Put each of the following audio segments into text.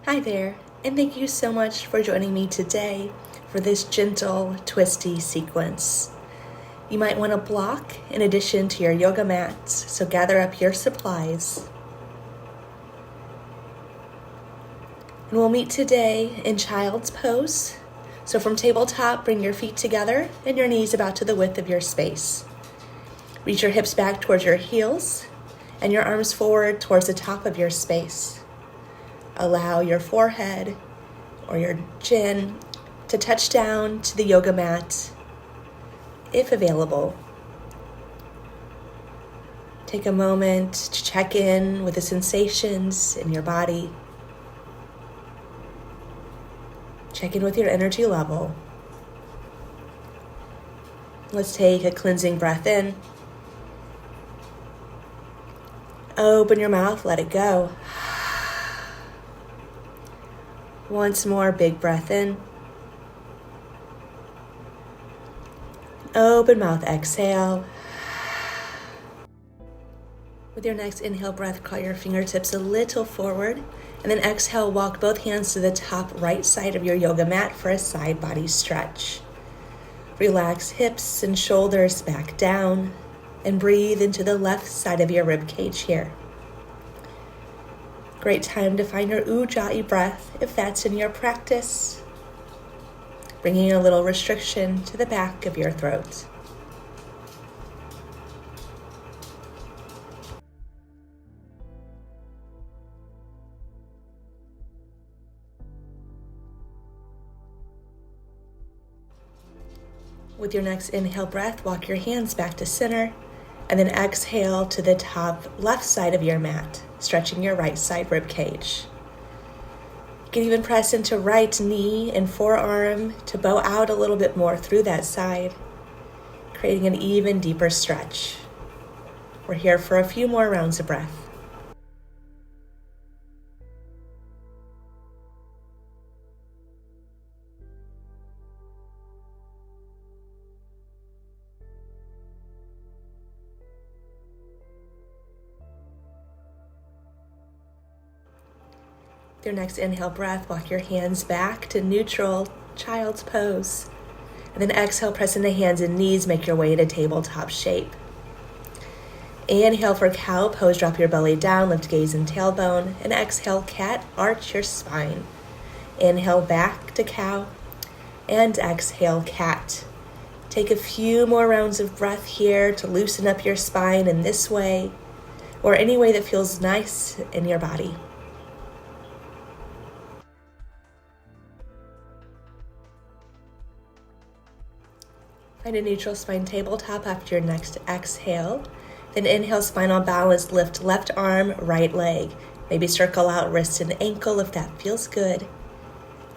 Hi there, and thank you so much for joining me today for this gentle, twisty sequence. You might want to block in addition to your yoga mats, so gather up your supplies. And we'll meet today in child's pose. So from tabletop, bring your feet together and your knees about to the width of your space. Reach your hips back towards your heels and your arms forward towards the top of your space. Allow your forehead or your chin to touch down to the yoga mat, if available. Take a moment to check in with the sensations in your body. Check in with your energy level. Let's take a cleansing breath in. Open your mouth, let it go. Once more, big breath in. Open mouth, exhale. With your next inhale breath, crawl your fingertips a little forward, and then exhale, walk both hands to the top right side of your yoga mat for a side body stretch. Relax hips and shoulders back down, and breathe into the left side of your rib cage here. Great time to find your ujjayi breath if that's in your practice, bringing a little restriction to the back of your throat. With your next inhale breath, walk your hands back to center, and then exhale to the top left side of your mat, stretching your right side rib cage. You can even press into right knee and forearm to bow out a little bit more through that side, creating an even deeper stretch. We're here for a few more rounds of breath. With your next inhale breath, walk your hands back to neutral child's pose. And then exhale, press into hands and knees, make your way to tabletop shape. Inhale for cow pose, drop your belly down, lift gaze and tailbone. And exhale, cat, arch your spine. Inhale back to cow, and exhale, cat. Take a few more rounds of breath here to loosen up your spine in this way, or any way that feels nice in your body. Find a neutral spine tabletop after your next exhale. Then inhale, spinal balance, lift left arm, right leg. Maybe circle out wrist and ankle if that feels good.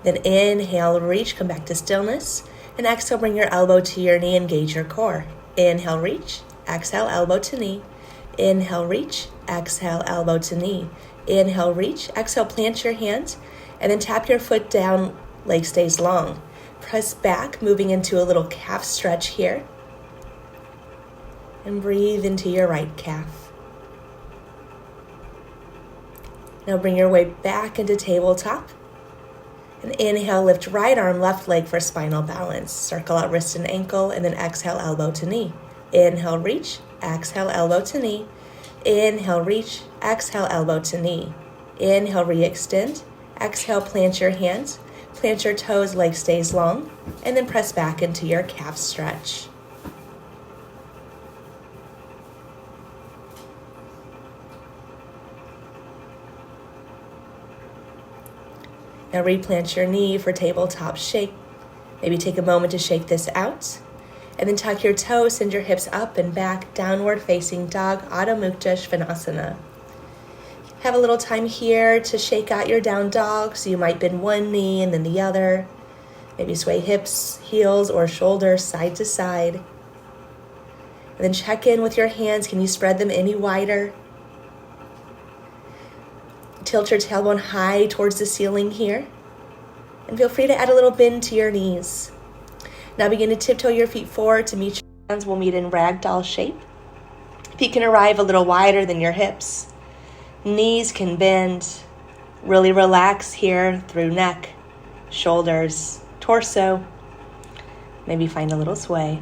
Then inhale, reach, come back to stillness. And exhale, bring your elbow to your knee, engage your core. Inhale, reach, exhale, elbow to knee. Inhale, reach, exhale, elbow to knee. Inhale, reach, exhale, plant your hands, and then tap your foot down, leg stays long. Press back, moving into a little calf stretch here. And breathe into your right calf. Now bring your way back into tabletop. And inhale, lift right arm, left leg for spinal balance. Circle out wrist and ankle, and then exhale, elbow to knee. Inhale, reach, exhale, elbow to knee. Inhale, reach, exhale, elbow to knee. Inhale, re-extend. Exhale, plant your hands. Plant your toes, leg stays long, and then press back into your calf stretch. Now replant your knee for tabletop shake. Maybe take a moment to shake this out, and then tuck your toes, send your hips up and back, downward facing dog, Adho Mukha Svanasana. Have a little time here to shake out your down dog, so you might bend one knee and then the other. Maybe sway hips, heels, or shoulders side to side. And then check in with your hands. Can you spread them any wider? Tilt your tailbone high towards the ceiling here. And feel free to add a little bend to your knees. Now begin to tiptoe your feet forward to meet your hands. We'll meet in ragdoll shape. Feet can arrive a little wider than your hips. Knees can bend. Really relax here through neck, shoulders, torso. Maybe find a little sway.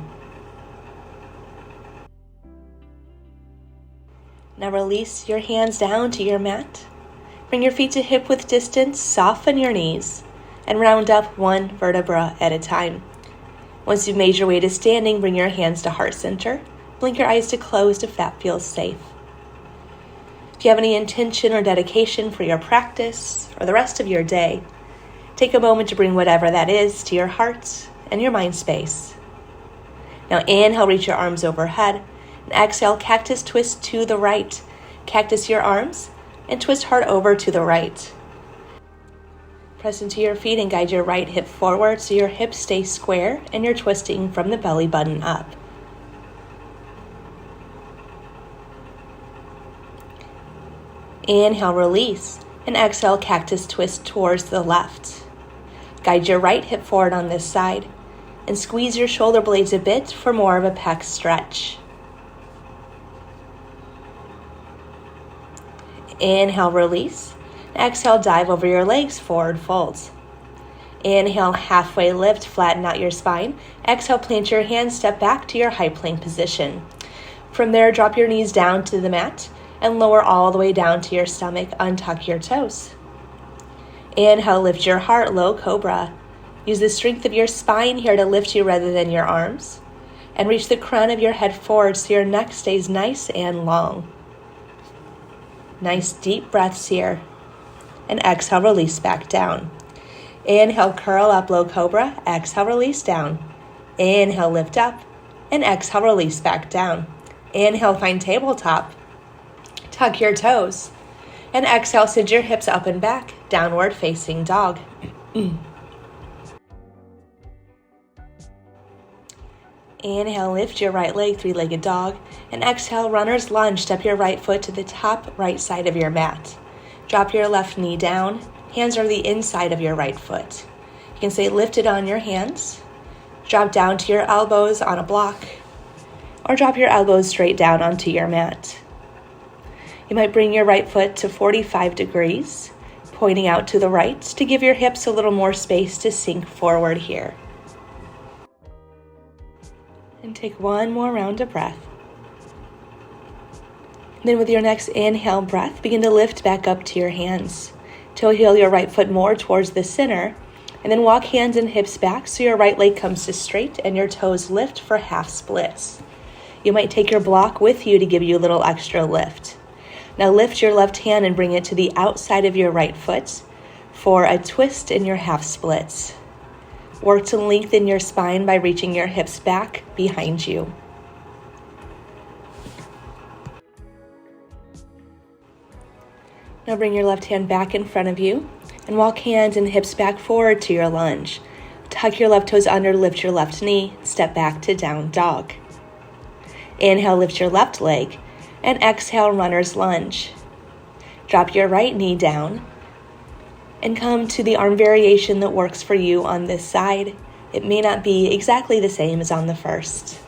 Now release your hands down to your mat. Bring your feet to hip width distance, soften your knees, and round up one vertebra at a time. Once you've made your way to standing, bring your hands to heart center. Blink your eyes to closed if that feels safe. If you have any intention or dedication for your practice or the rest of your day, take a moment to bring whatever that is to your heart and your mind space. Now inhale, reach your arms overhead, and exhale, cactus twist to the right. Cactus your arms and twist heart over to the right. Press into your feet and guide your right hip forward so your hips stay square and you're twisting from the belly button up. Inhale, release, and exhale, cactus twist towards the left. Guide your right hip forward on this side and squeeze your shoulder blades a bit for more of a pec stretch. Inhale, release. Exhale, dive over your legs, forward fold. Inhale, halfway lift, flatten out your spine. Exhale, plant your hands, step back to your high plank position. From there, drop your knees down to the mat and lower all the way down to your stomach. Untuck your toes. Inhale, lift your heart, low cobra. Use the strength of your spine here to lift you rather than your arms. And reach the crown of your head forward so your neck stays nice and long. Nice deep breaths here. And exhale, release back down. Inhale, curl up, low cobra. Exhale, release down. Inhale, lift up. And exhale, release back down. Inhale, find tabletop. Tuck your toes. And exhale, send your hips up and back. Downward facing dog. Inhale, lift your right leg, three-legged dog. And exhale, runner's lunge. Step your right foot to the top right side of your mat. Drop your left knee down. Hands are the inside of your right foot. You can stay lifted on your hands. Drop down to your elbows on a block. Or drop your elbows straight down onto your mat. You might bring your right foot to 45 degrees, pointing out to the right to give your hips a little more space to sink forward here. And take one more round of breath. Then with your next inhale breath, begin to lift back up to your hands. Toe heel your right foot more towards the center, and then walk hands and hips back so your right leg comes to straight and your toes lift for half splits. You might take your block with you to give you a little extra lift. Now lift your left hand and bring it to the outside of your right foot for a twist in your half splits. Work to lengthen your spine by reaching your hips back behind you. Now bring your left hand back in front of you and walk hands and hips back forward to your lunge. Tuck your left toes under, lift your left knee, step back to down dog. Inhale, lift your left leg, and exhale, runner's lunge. Drop your right knee down and come to the arm variation that works for you on this side. It may not be exactly the same as on the first.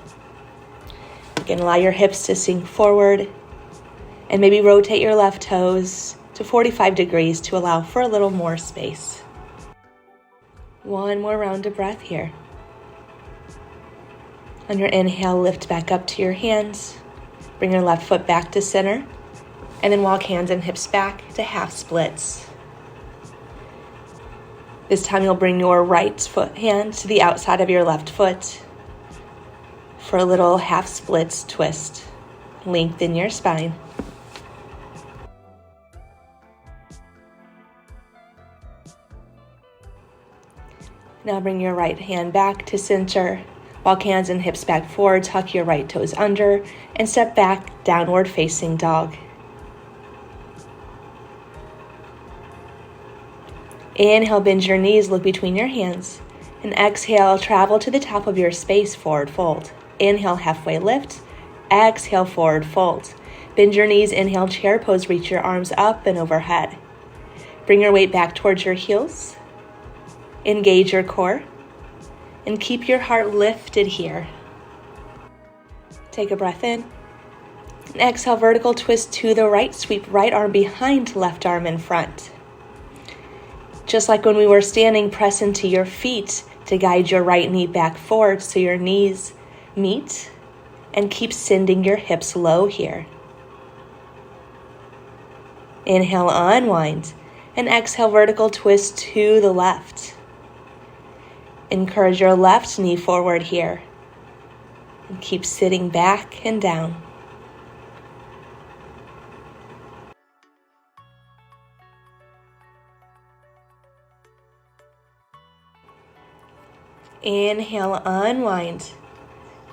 You can allow your hips to sink forward and maybe rotate your left toes to 45 degrees to allow for a little more space. One more round of breath here. On your inhale, lift back up to your hands. Bring your left foot back to center, and then walk hands and hips back to half splits. This time you'll bring your right foot hand to the outside of your left foot for a little half splits twist. Lengthen your spine. Now bring your right hand back to center. Walk hands and hips back forward, tuck your right toes under, and step back, downward facing dog. Inhale, bend your knees, look between your hands. And exhale, travel to the top of your space, forward fold. Inhale, halfway lift. Exhale, forward fold. Bend your knees, inhale, chair pose, reach your arms up and overhead. Bring your weight back towards your heels. Engage your core. And keep your heart lifted here. Take a breath in. And exhale, vertical twist to the right. Sweep right arm behind, left arm in front. Just like when we were standing, press into your feet to guide your right knee back forward so your knees meet, and keep sending your hips low here. Inhale, unwind, and exhale, vertical twist to the left. Encourage your left knee forward here, and keep sitting back and down. Inhale, unwind.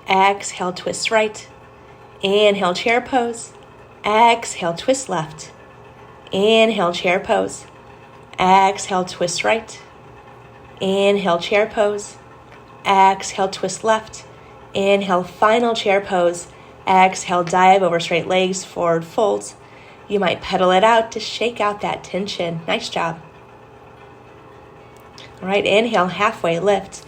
Exhale, twist right. Inhale, chair pose. Exhale, twist left. Inhale, chair pose. Exhale, twist right. Inhale, chair pose. Exhale, twist left. Inhale, final chair pose. Exhale, dive over straight legs, forward fold. You might pedal it out to shake out that tension. Nice job. All right, inhale, halfway lift.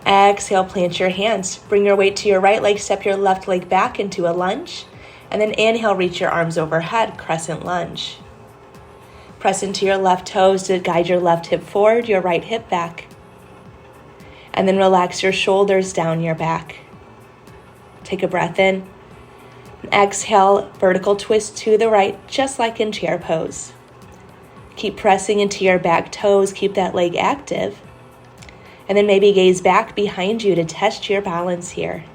Exhale, plant your hands. Bring your weight to your right leg, step your left leg back into a lunge. And then inhale, reach your arms overhead, crescent lunge. Press into your left toes to guide your left hip forward, your right hip back. And then relax your shoulders down your back. Take a breath in. And exhale, vertical twist to the right, just like in chair pose. Keep pressing into your back toes, keep that leg active. And then maybe gaze back behind you to test your balance here.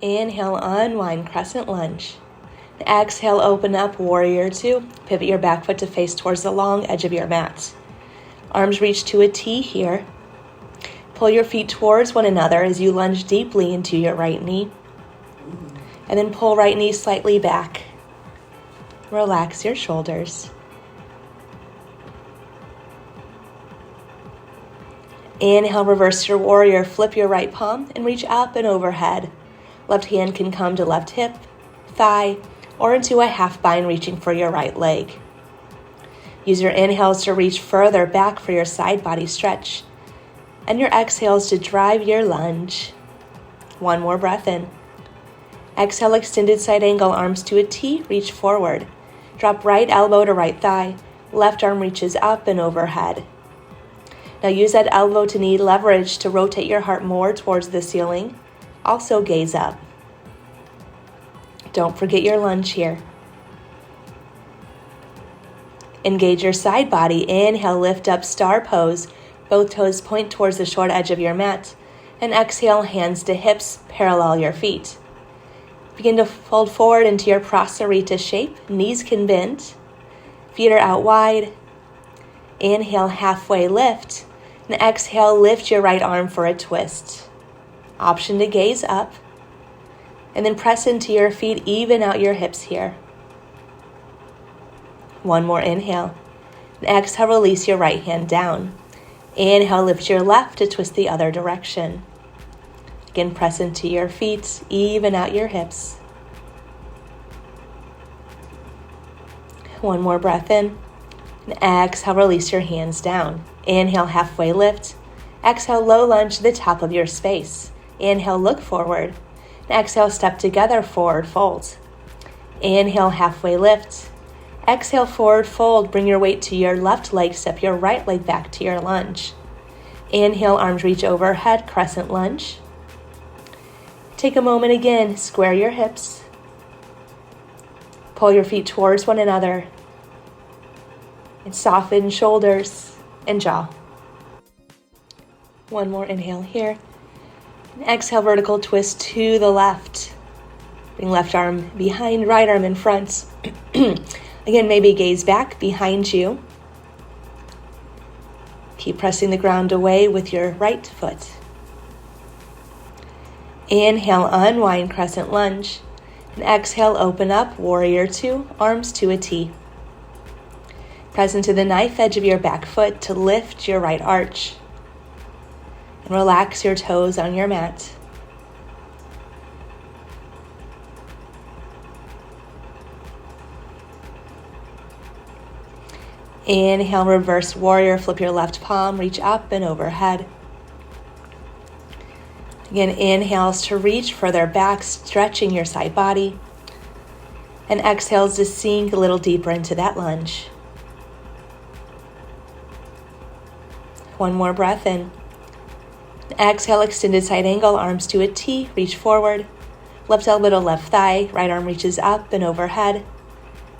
Inhale, unwind, crescent lunge. Exhale, open up, warrior two. Pivot your back foot to face towards the long edge of your mat. Arms reach to a T here. Pull your feet towards one another as you lunge deeply into your right knee. And then pull right knee slightly back. Relax your shoulders. Inhale, reverse your warrior, flip your right palm and reach up and overhead. Left hand can come to left hip, thigh, or into a half bind reaching for your right leg. Use your inhales to reach further back for your side body stretch, and your exhales to drive your lunge. One more breath in. Exhale, extended side angle, arms to a T, reach forward. Drop right elbow to right thigh, left arm reaches up and overhead. Now use that elbow to knee leverage to rotate your heart more towards the ceiling. Also gaze up. Don't forget your lunge here. Engage your side body. Inhale, lift up, star pose. Both toes point towards the short edge of your mat. And exhale, hands to hips, parallel your feet. Begin to fold forward into your prasarita shape. Knees can bend. Feet are out wide. Inhale, halfway lift. And exhale, lift your right arm for a twist. Option to gaze up. And then press into your feet, even out your hips here. One more inhale. And exhale, release your right hand down. Inhale, lift your left to twist the other direction. Again, press into your feet, even out your hips. One more breath in. And exhale, release your hands down. Inhale, halfway lift. Exhale, low lunge to the top of your space. Inhale, look forward. And exhale, step together, forward fold. Inhale, halfway lift. Exhale, forward fold. Bring your weight to your left leg. Step your right leg back to your lunge. Inhale, arms reach overhead, crescent lunge. Take a moment again, square your hips. Pull your feet towards one another. And soften shoulders and jaw. One more inhale here. And exhale, vertical twist to the left. Bring left arm behind, right arm in front. Again, maybe gaze back behind you. Keep pressing the ground away with your right foot. Inhale, unwind, crescent lunge. And exhale, open up, warrior two, arms to a T. Press into the knife edge of your back foot to lift your right arch. And relax your toes on your mat. Inhale, reverse warrior, flip your left palm, reach up and overhead. Again, inhales to reach further back, stretching your side body. And exhale to sink a little deeper into that lunge. One more breath in. Exhale, extended side angle, arms to a T, reach forward. Left elbow to left thigh, right arm reaches up and overhead.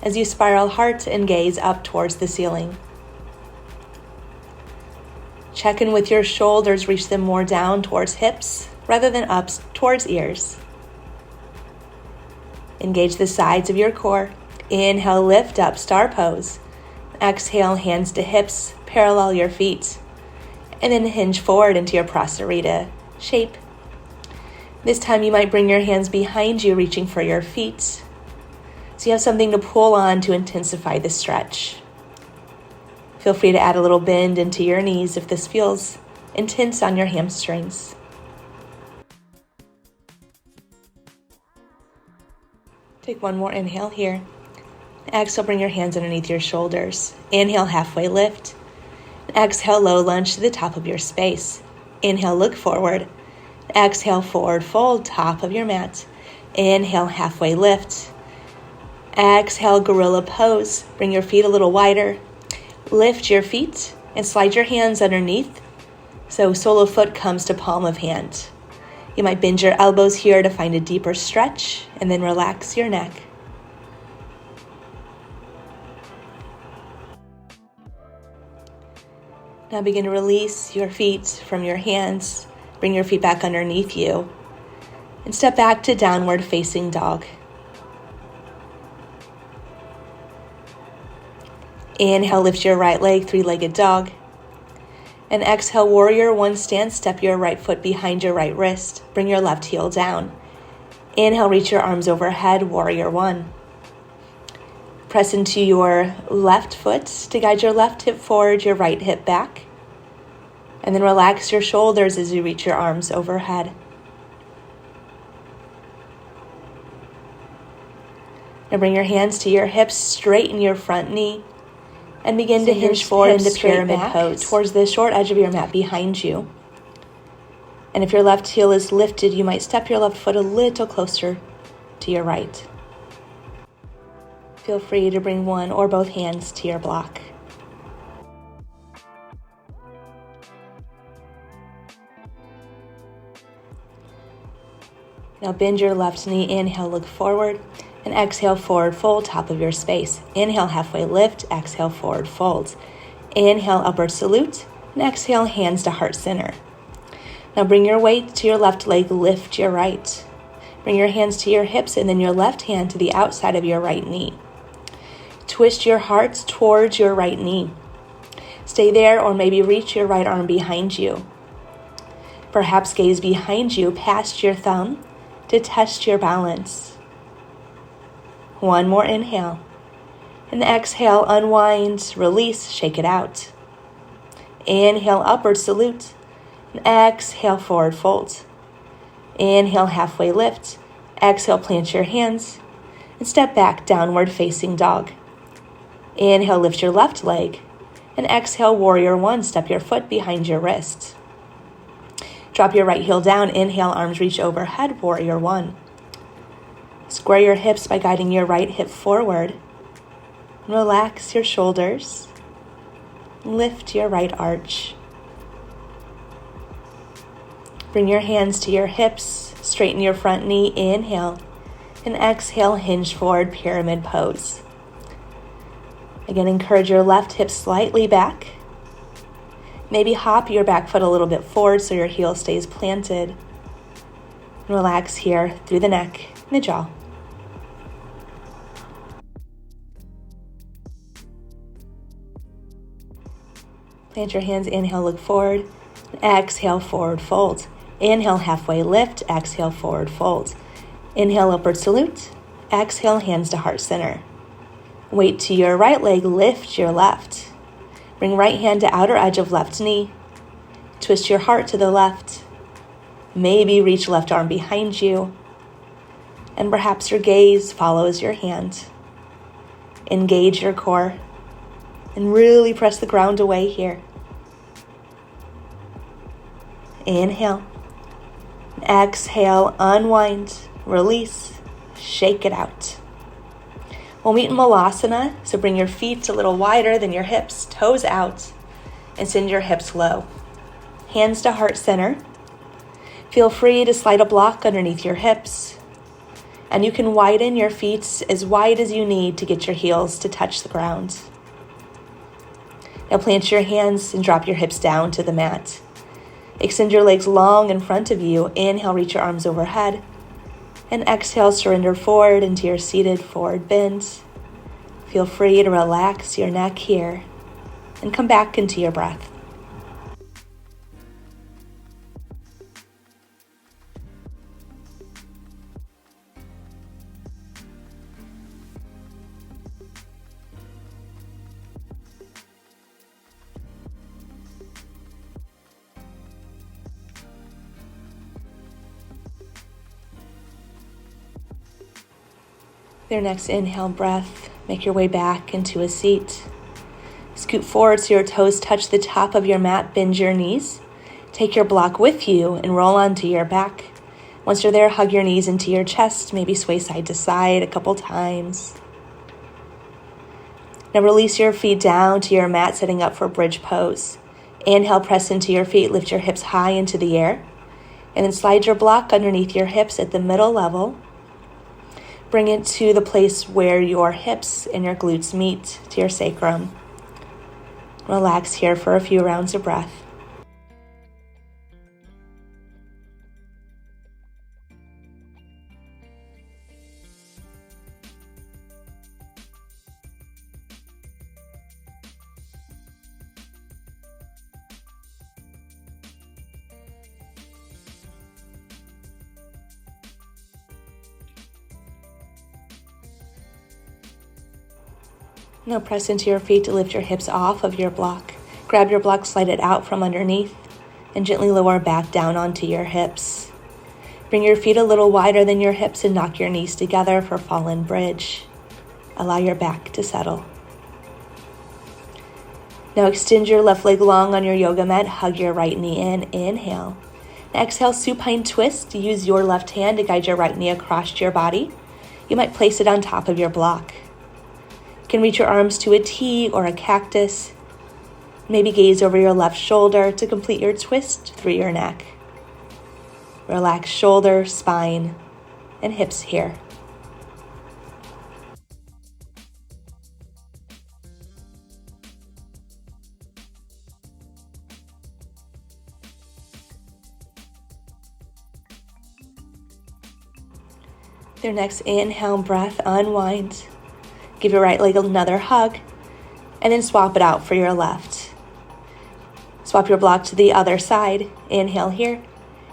As you spiral heart and gaze up towards the ceiling. Check in with your shoulders, reach them more down towards hips rather than up towards ears. Engage the sides of your core. Inhale, lift up, star pose. Exhale, hands to hips, parallel your feet. And then hinge forward into your prasarita shape. This time you might bring your hands behind you, reaching for your feet. So you have something to pull on to intensify the stretch. Feel free to add a little bend into your knees if this feels intense on your hamstrings. Take one more inhale here. Exhale, bring your hands underneath your shoulders. Inhale, halfway lift. Exhale, low lunge to the top of your space. Inhale, look forward. Exhale, forward fold, top of your mat. Inhale, halfway lift. Exhale, gorilla pose. Bring your feet a little wider. Lift your feet and slide your hands underneath. So sole of foot comes to palm of hand. You might bend your elbows here to find a deeper stretch and then relax your neck. Now begin to release your feet from your hands. Bring your feet back underneath you. And step back to downward facing dog. Inhale, lift your right leg, three-legged dog. And exhale, warrior one stance. Step your right foot behind your right wrist. Bring your left heel down. Inhale, reach your arms overhead, warrior one. Press into your left foot to guide your left hip forward, your right hip back. And then relax your shoulders as you reach your arms overhead. Now bring your hands to your hips, straighten your front knee, and begin to hinge forward into pyramid pose towards the short edge of your mat behind you. And if your left heel is lifted, you might step your left foot a little closer to your right. Feel free to bring one or both hands to your block. Now bend your left knee, inhale, look forward, and exhale, forward fold, top of your space. Inhale, halfway lift, exhale, forward fold. Inhale, upward salute, and exhale, hands to heart center. Now bring your weight to your left leg, lift your right. Bring your hands to your hips and then your left hand to the outside of your right knee. Twist your heart towards your right knee. Stay there or maybe reach your right arm behind you. Perhaps gaze behind you past your thumb to test your balance. One more inhale. And exhale, unwind, release, shake it out. Inhale, upward salute. And exhale, forward fold. Inhale, halfway lift. Exhale, plant your hands. And step back, downward facing dog. Inhale, lift your left leg. And exhale, warrior one, step your foot behind your wrist. Drop your right heel down. Inhale, arms reach overhead, warrior one. Square your hips by guiding your right hip forward. Relax your shoulders. Lift your right arch. Bring your hands to your hips. Straighten your front knee. Inhale. And exhale, hinge forward, pyramid pose. Again, encourage your left hip slightly back. Maybe hop your back foot a little bit forward so your heel stays planted. Relax here through the neck and the jaw. Plant your hands, inhale, look forward. Exhale, forward fold. Inhale, halfway lift. Exhale, forward fold. Inhale, upward salute. Exhale, hands to heart center. Weight to your right leg, lift your left. Bring right hand to outer edge of left knee. Twist your heart to the left. Maybe reach left arm behind you. And perhaps your gaze follows your hand. Engage your core. And really press the ground away here. Inhale. Exhale, unwind, release, shake it out. We'll meet in Malasana, so bring your feet a little wider than your hips, toes out, and send your hips low. Hands to heart center. Feel free to slide a block underneath your hips, and you can widen your feet as wide as you need to get your heels to touch the ground. Now plant your hands and drop your hips down to the mat. Extend your legs long in front of you. Inhale, reach your arms overhead. And exhale, surrender forward into your seated forward bend. Feel free to relax your neck here and come back into your breath. Your next inhale breath, make your way back into a seat. Scoot forward so your toes touch the top of your mat, bend your knees. Take your block with you and roll onto your back. Once you're there, hug your knees into your chest, maybe sway side to side a couple times. Now release your feet down to your mat, setting up for bridge pose. Inhale, press into your feet, lift your hips high into the air, and then slide your block underneath your hips at the middle level. Bring it to the place where your hips and your glutes meet, to your sacrum. Relax here for a few rounds of breath. Now press into your feet to lift your hips off of your block. Grab your block, slide it out from underneath, and gently lower back down onto your hips. Bring your feet a little wider than your hips and knock your knees together for fallen bridge. Allow your back to settle. Now extend your left leg long on your yoga mat. Hug your right knee in. Inhale. Now exhale, supine twist. Use your left hand to guide your right knee across your body. You might place it on top of your block. You can reach your arms to a T or a cactus. Maybe gaze over your left shoulder to complete your twist through your neck. Relax shoulder, spine, and hips here. Your next inhale breath, unwind. Give your right leg another hug, and then swap it out for your left. Swap your block to the other side. Inhale here,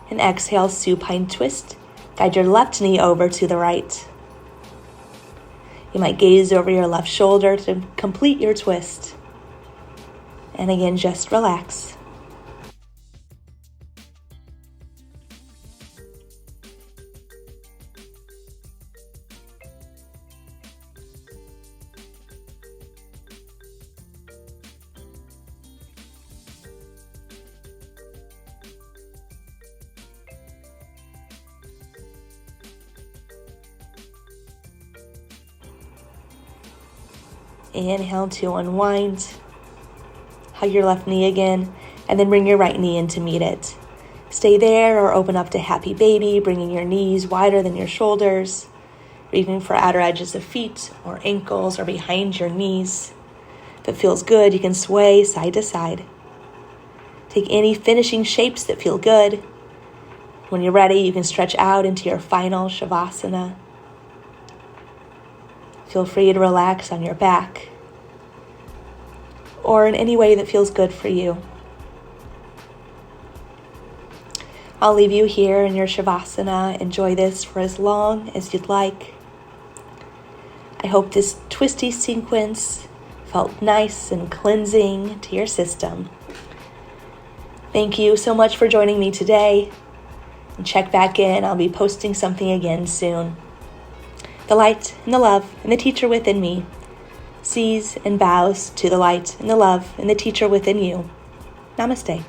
and exhale, supine twist. Guide your left knee over to the right. You might gaze over your left shoulder to complete your twist. And again, just relax. Inhale to unwind. Hug your left knee again, and then bring your right knee in to meet it. Stay there or open up to happy baby, bringing your knees wider than your shoulders, reaching for outer edges of feet or ankles or behind your knees. If it feels good, you can sway side to side. Take any finishing shapes that feel good. When you're ready, you can stretch out into your final Shavasana. Feel free to relax on your back or in any way that feels good for you. I'll leave you here in your Shavasana. Enjoy this for as long as you'd like. I hope this twisty sequence felt nice and cleansing to your system. Thank you so much for joining me today. And check back in. I'll be posting something again soon. The light and the love and the teacher within me sees and bows to the light and the love and the teacher within you. Namaste.